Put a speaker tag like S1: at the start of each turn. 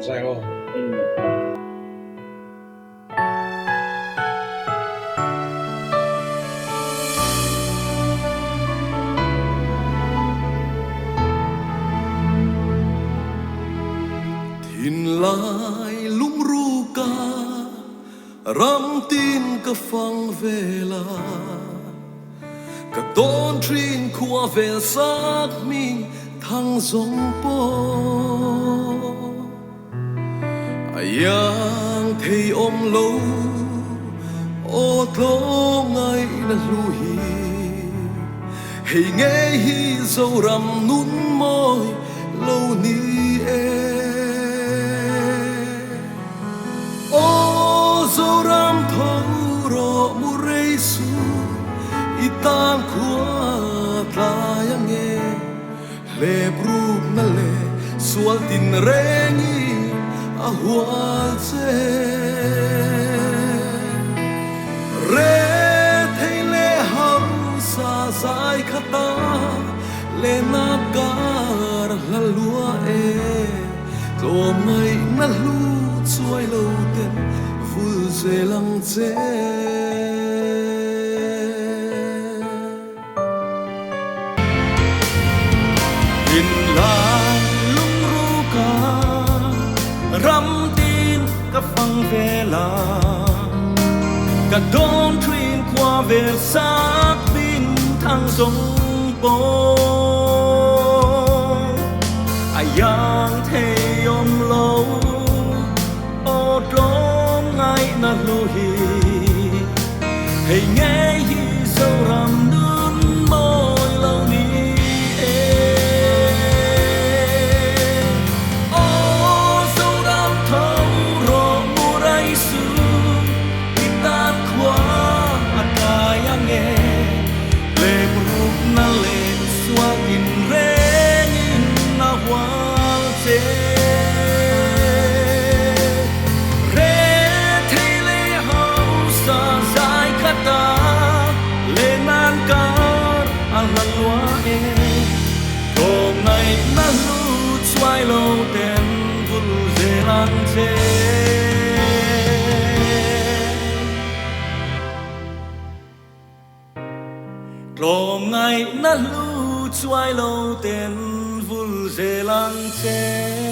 S1: sai không?
S2: Thiên lai lũng ru ca ram tin ka phang về la ka tôn trin khua về sắc mình thăng dòng po ayang thei om lâu ô tô ngay na lu hi hey nghe hi dâu ram nun môi lâu ni dâu ram thâu ro mu rei su itan khua tlayang nghe le brup na le sual tin rengi a hual che re thei le hau sa sai khata le na gar la lua lo mai na lu chuai lo ten vul ze lang che in lai lung ru ca ram tin ka phang ve la ka don thrin qua về sắc bin thăng sông po ayang thei om lâu ô trốn ngay na lu hi hey nghe hi dâu ram nun môi lâu ni ô dâu ram thâu ro mu rai su kita khua atayang nghe le brup na le swagin rengin na wal che ngày na lu xoay lâu tên vul dê lan che ngày na lu xoay lâu tên vul dê lan che